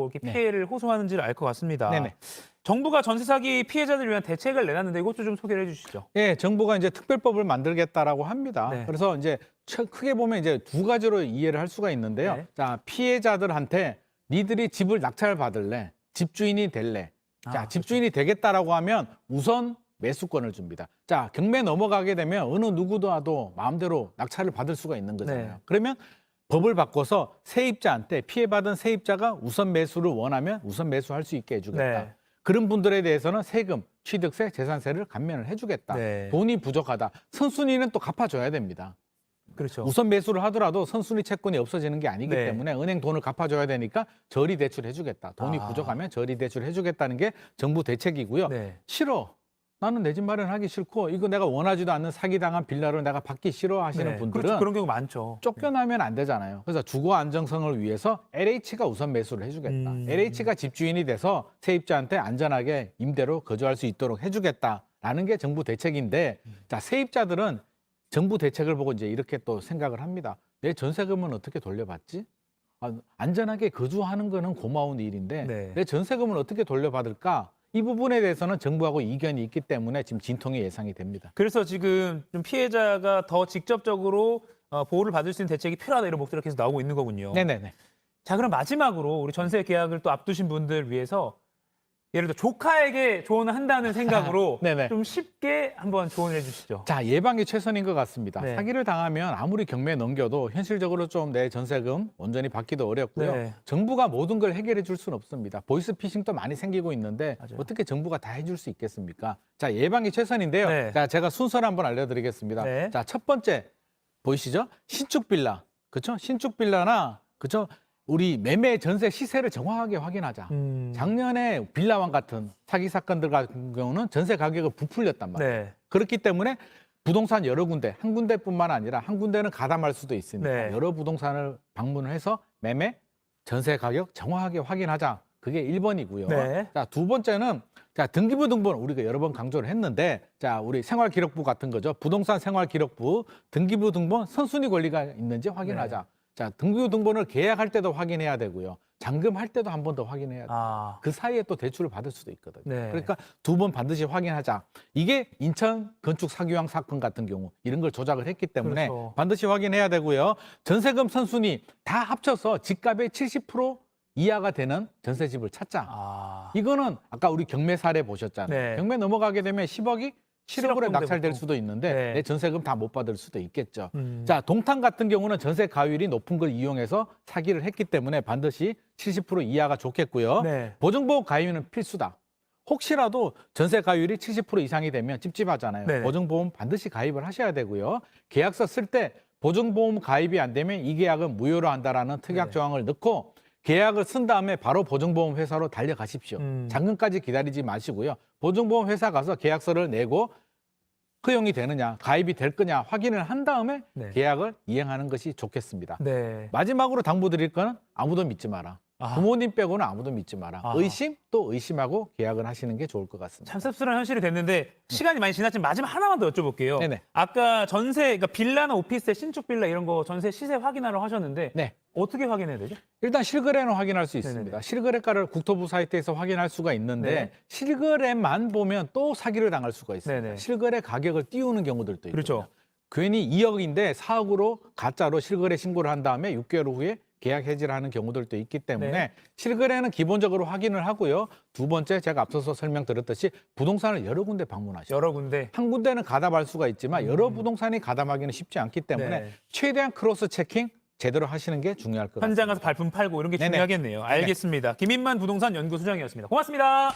정도로 이렇게 피해를 호소하는지를 알 것 같습니다. 네네. 정부가 전세 사기 피해자들을 위한 대책을 내놨는데 이것도 좀 소개를 해주시죠. 예, 정부가 이제 특별법을 만들겠다라고 합니다. 네. 그래서 이제 크게 보면 이제 두 가지로 이해를 할 수가 있는데요. 네. 자, 피해자들한테 니들이 집을 낙찰받을래? 집주인이 될래? 자, 집주인이 되겠다라고 하면 우선 매수권을 줍니다. 자, 경매 넘어가게 되면 어느 누구도 와도 마음대로 낙찰을 받을 수가 있는 거잖아요. 네. 그러면 법을 바꿔서 세입자한테 피해받은 세입자가 우선 매수를 원하면 우선 매수할 수 있게 해주겠다. 네. 그런 분들에 대해서는 세금, 취득세, 재산세를 감면을 해주겠다. 네. 돈이 부족하다. 선순위는 또 갚아줘야 됩니다. 그렇죠. 우선 매수를 하더라도 선순위 채권이 없어지는 게 아니기 네. 때문에 은행 돈을 갚아줘야 되니까 저리 대출해주겠다. 돈이 부족하면 저리 대출해주겠다는 게 정부 대책이고요. 네. 싫어. 나는 내 집 마련하기 싫고 이거 내가 원하지도 않는 사기당한 빌라를 내가 받기 싫어 하시는 네. 분들은 그렇죠. 그런 경우 많죠. 쫓겨나면 안 되잖아요. 그래서 주거 안정성을 위해서 LH가 우선 매수를 해주겠다. LH가 집주인이 돼서 세입자한테 안전하게 임대로 거주할 수 있도록 해주겠다라는 게 정부 대책인데, 자, 세입자들은 정부 대책을 보고 이제 이렇게 또 생각을 합니다. 내 전세금은 어떻게 돌려받지? 안전하게 거주하는 거는 고마운 일인데 네. 내 전세금은 어떻게 돌려받을까? 이 부분에 대해서는 정부하고 이견이 있기 때문에 지금 진통이 예상이 됩니다. 그래서 지금 좀 피해자가 더 직접적으로 보호를 받을 수 있는 대책이 필요하다 이런 목소리가 계속 나오고 있는 거군요. 네네네. 자, 그럼 마지막으로 우리 전세 계약을 또 앞두신 분들 위해서 예를 들어 조카에게 조언을 한다는 생각으로 네네. 좀 쉽게 한번 조언을 해주시죠. 자, 예방이 최선인 것 같습니다. 네. 사기를 당하면 아무리 경매에 넘겨도 현실적으로 좀 내 전세금 온전히 받기도 어렵고요. 네. 정부가 모든 걸 해결해 줄 수는 없습니다. 보이스피싱도 많이 생기고 있는데 맞아요. 어떻게 정부가 다 해줄 수 있겠습니까? 자, 예방이 최선인데요. 네. 자, 제가 순서를 한번 알려드리겠습니다. 네. 자, 첫 번째 보이시죠? 신축 빌라, 그렇죠? 신축 빌라나 그렇죠? 우리 매매 전세 시세를 정확하게 확인하자. 작년에 빌라왕 같은 사기 사건들 같은 경우는 전세 가격을 부풀렸단 말이에요. 네. 그렇기 때문에 부동산 여러 군데, 한 군데뿐만 아니라 한 군데는 가담할 수도 있으니까 네. 여러 부동산을 방문을 해서 매매, 전세 가격 정확하게 확인하자. 그게 1번이고요. 네. 자, 두 번째는 자, 등기부 등본 우리가 여러 번 강조를 했는데 자, 우리 생활기록부 같은 거죠. 부동산 생활기록부 등기부 등본 선순위 권리가 있는지 확인하자. 네. 자, 등기부 등본을 계약할 때도 확인해야 되고요. 잔금할 때도 한 번 더 확인해야 돼요. 아, 그 사이에 또 대출을 받을 수도 있거든요. 네. 그러니까 두 번 반드시 확인하자. 이게 인천 건축 사기왕 사건 같은 경우 이런 걸 조작을 했기 때문에 그렇죠. 반드시 확인해야 되고요. 전세금 선순위 다 합쳐서 집값의 70% 이하가 되는 전세집을 찾자. 아, 이거는 아까 우리 경매 사례 보셨잖아요. 네. 경매 넘어가게 되면 10억이 7억으로 정도 낙찰될 보통. 수도 있는데 네. 내 전세금 다 못 받을 수도 있겠죠. 음. 자, 동탄 같은 경우는 전세 가율이 높은 걸 이용해서 사기를 했기 때문에 반드시 70% 이하가 좋겠고요. 네. 보증보험 가입은 필수다. 혹시라도 전세 가율이 70% 이상이 되면 찝찝하잖아요. 네네. 보증보험 반드시 가입을 하셔야 되고요. 계약서 쓸 때 보증보험 가입이 안 되면 이 계약은 무효로 한다라는 특약 네. 조항을 넣고 계약을 쓴 다음에 바로 보증보험 회사로 달려가십시오. 잔금까지 기다리지 마시고요. 보증보험 회사 가서 계약서를 내고 허용이 되느냐, 가입이 될 거냐 확인을 한 다음에 네. 계약을 이행하는 것이 좋겠습니다. 네. 마지막으로 당부드릴 거는 아무도 믿지 마라. 아. 부모님 빼고는 아무도 믿지 마라. 아. 의심 또 의심하고 계약을 하시는 게 좋을 것 같습니다. 참 씁쓸한 현실이 됐는데 시간이 많이 지났지만 마지막 하나만 더 여쭤볼게요. 네네. 아까 전세, 그러니까 빌라나 오피스텔, 신축 빌라 이런 거 전세 시세 확인하러 하셨는데 네. 어떻게 확인해야 되죠? 일단 실거래는 확인할 수 있습니다. 네네네. 실거래가를 국토부 사이트에서 확인할 수가 있는데 네. 실거래만 보면 또 사기를 당할 수가 있습니다. 네네. 실거래 가격을 띄우는 경우들도 있거든요. 그렇죠. 괜히 2억인데 4억으로 가짜로 실거래 신고를 한 다음에 6개월 후에 계약 해지를 하는 경우들도 있기 때문에 네. 실거래는 기본적으로 확인을 하고요. 두 번째 제가 앞서서 설명드렸듯이 부동산을 여러 군데 방문하시죠. 여러 군데. 한 군데는 가담할 수가 있지만 여러 부동산이 가담하기는 쉽지 않기 때문에 네. 최대한 크로스 체킹 제대로 하시는 게 중요할 것 같습니다. 현장 가서 발품 팔고 이런 게 네네. 중요하겠네요. 알겠습니다. 김인만 부동산 연구소장이었습니다. 고맙습니다.